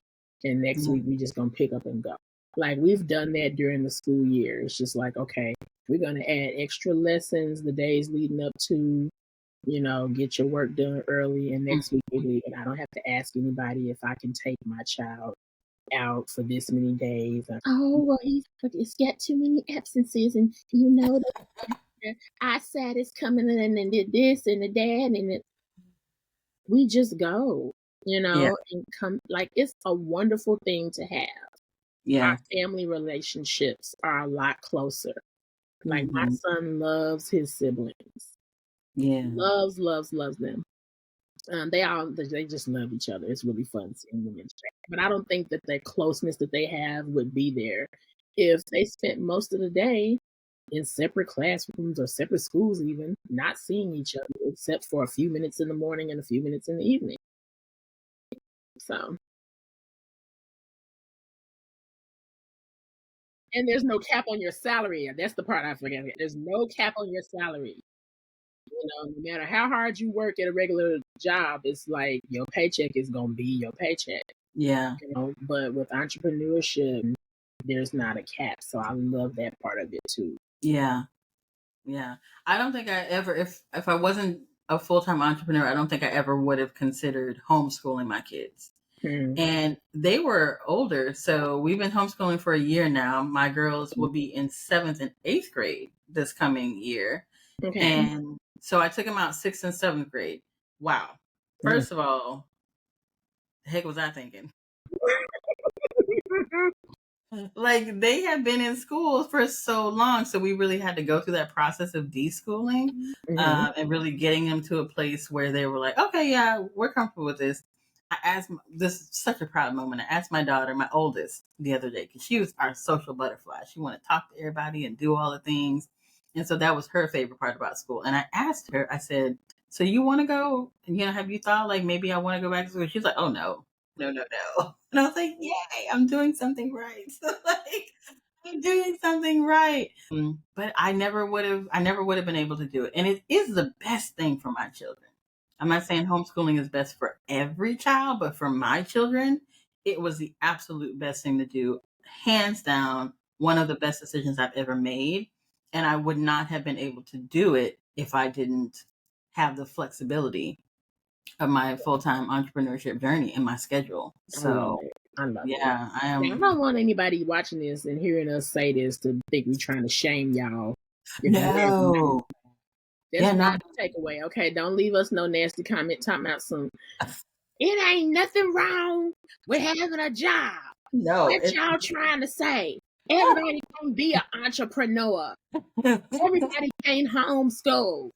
and next Yeah, week we just gonna pick up and go. Like we've done that during the school year. It's just like, okay, we're gonna add extra lessons the days leading up to, get your work done early, and next week we mhm. leave. And I don't have to ask anybody if I can take my child out for this many days. Oh well, it's got too many absences, and the ISAT is coming in and did this and the dad, and we just go, Yeah, and come. Like it's a wonderful thing to have. Our yeah. family relationships are a lot closer. Like my Mhm. son loves his siblings, Yeah, loves them. They just love each other. It's really fun seeing them interact. But I don't think that the closeness that they have would be there if they spent most of the day in separate classrooms or separate schools, even not seeing each other except for a few minutes in the morning and a few minutes in the evening. So And there's no cap on your salary. That's the part I forget. There's no cap on your salary. No matter how hard you work at a regular job, it's like your paycheck is gonna be your paycheck. Yeah. But with entrepreneurship, there's not a cap. So I love that part of it too. Yeah. I don't think I ever, if I wasn't a full-time entrepreneur, I don't think I ever would have considered homeschooling my kids. And they were older, so we've been homeschooling for a year now. My girls will be in 7th and 8th grade this coming year. Okay. And so I took them out 6th and 7th grade. Wow. First of all, the heck was I thinking? Like, they have been in school for so long, so we really had to go through that process of deschooling, and really getting them to a place where they were like, okay, yeah, we're comfortable with this. I asked, this is such a proud moment. I asked my daughter, my oldest, the other day, because she was our social butterfly. She wanted to talk to everybody and do all the things. And so that was her favorite part about school. And I asked her, I said, so you want to go? And, have you thought, like, maybe I want to go back to school? She's like, oh, no. And I was like, yay, I'm doing something right. Like, I'm doing something right. But I never would have been able to do it. And it is the best thing for my children. I'm not saying homeschooling is best for every child, but for my children, it was the absolute best thing to do. Hands down, one of the best decisions I've ever made. And I would not have been able to do it if I didn't have the flexibility of my full-time entrepreneurship journey in my schedule. So I love it. I am. I don't want anybody watching this and hearing us say this to think we're trying to shame y'all. No. That's not the takeaway. Okay, don't leave us no nasty comment talking about some. It ain't nothing wrong with having a job. No. What y'all trying to say? Everybody can be an entrepreneur. Everybody can't homeschool.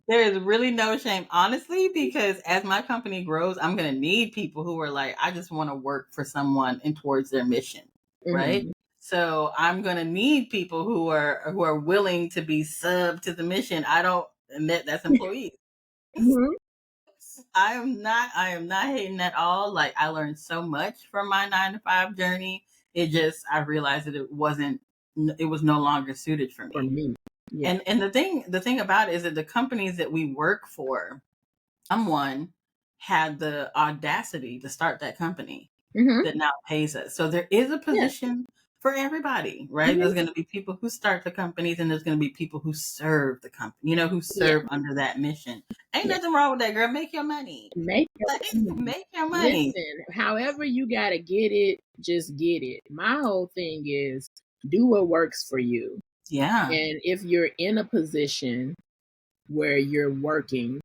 There is really no shame, honestly, because as my company grows, I'm going to need people who are like, I just want to work for someone and towards their mission, right? So I'm going to need people who are willing to be sub to the mission. That's employees. I am not hating at all. Like, I learned so much from my 9-to-5 journey. I realized that it was no longer suited for me. Yeah. And the thing about it is that the companies that we work for, someone had the audacity to start that company that now pays us. So there is a position for everybody, right? There's going to be people who start the companies, and there's going to be people who serve the company, who serve under that mission. Ain't nothing wrong with that, girl. Make your money. Make your money. Listen, however you got to get it, just get it. My whole thing is do what works for you. Yeah. And if you're in a position where you're working,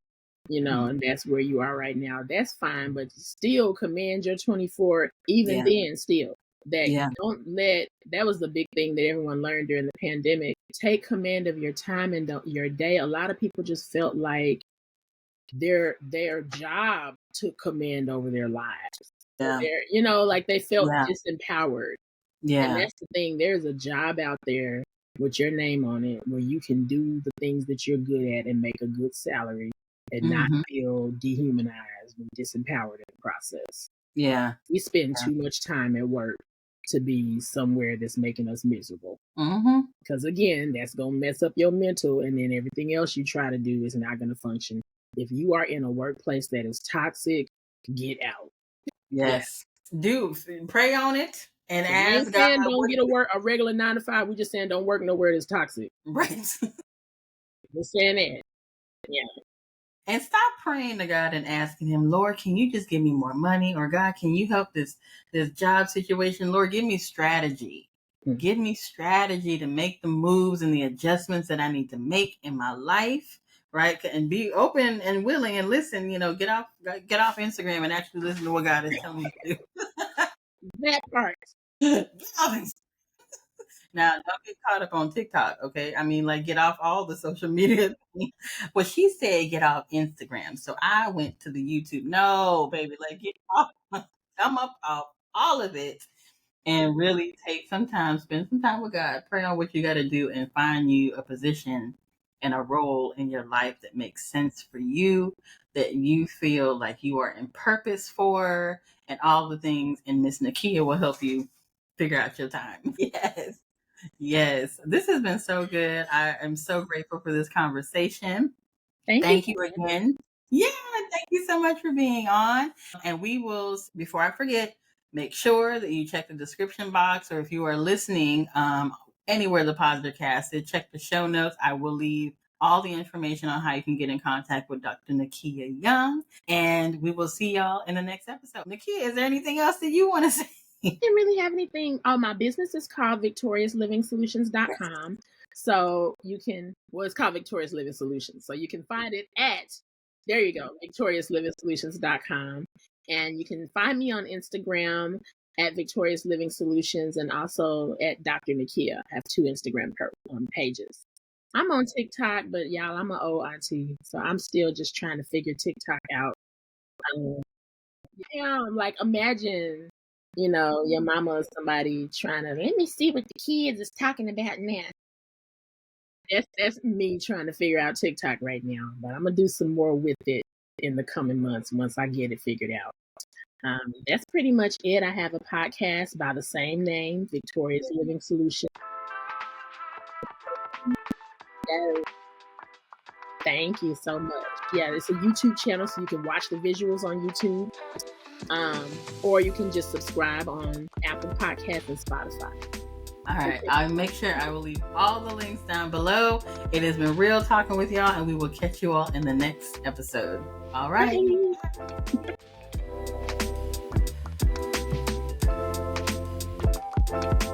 and that's where you are right now, that's fine, but still command your 24, even then still. That was the big thing that everyone learned during the pandemic. Take command of your time and your day. A lot of people just felt like their job took command over their lives. Yeah. So like they felt disempowered. Yeah. And that's the thing. There's a job out there with your name on it where you can do the things that you're good at and make a good salary and not feel dehumanized and disempowered in the process. Yeah. We spend too much time at work to be somewhere that's making us miserable. Because again, that's going to mess up your mental, and then everything else you try to do is not going to function. If you are in a workplace that is toxic, get out. Yes. Do pray on it. And ask God, don't get a regular 9-to-5. We just saying don't work nowhere that's toxic. Right. Just saying that. Yeah. And stop praying to God and asking him, Lord, can you just give me more money? Or God, can you help this job situation? Lord, give me strategy. Give me strategy to make the moves and the adjustments that I need to make in my life. Right. And be open and willing and listen, get off Instagram and actually listen to what God is telling you to do. That part. Now, don't get caught up on TikTok, okay? I mean, like, get off all the social media. Well, she said get off Instagram. So I went to the YouTube. No, baby, like, get off, come up off all of it and really spend some time with God. Pray on what you got to do and find you a position and a role in your life that makes sense for you, that you feel like you are in purpose for, and all the things. And Miss Nakia will help you figure out your time. Yes. Yes, this has been so good. I am so grateful for this conversation. Thank you. Thank you again. Yeah, thank you so much for being on. And we will, before I forget, make sure that you check the description box, or if you are listening anywhere the Positive Cast is, check the show notes. I will leave all the information on how you can get in contact with Dr. Nakia Young. And we will see y'all in the next episode. Nakia, is there anything else that you want to say? Didn't really have anything. Oh, my business is called victoriousliving.solutions.com. So you can, well, it's called Victorious Living Solutions. So you can find it at, there you go, victoriousliving.solutions.com. And you can find me on Instagram at Victorious Living Solutions and also at Dr. Nakia. I have 2 Instagram pages. I'm on TikTok, but y'all, I'm an old auntie. So I'm still just trying to figure TikTok out. Yeah, like imagine, your mama or somebody trying to let me see what the kids is talking about now. That's me trying to figure out TikTok right now, but I'm gonna do some more with it in the coming months once I get it figured out. That's pretty much it. I have a podcast by the same name, Victorious Living Solution. Thank you so much. Yeah, it's a YouTube channel, so you can watch the visuals on YouTube. Or you can just subscribe on Apple Podcasts and Spotify. All right, I'll make sure I will leave all the links down below. It has been real talking with y'all, and we will catch you all in the next episode. All right. Bye.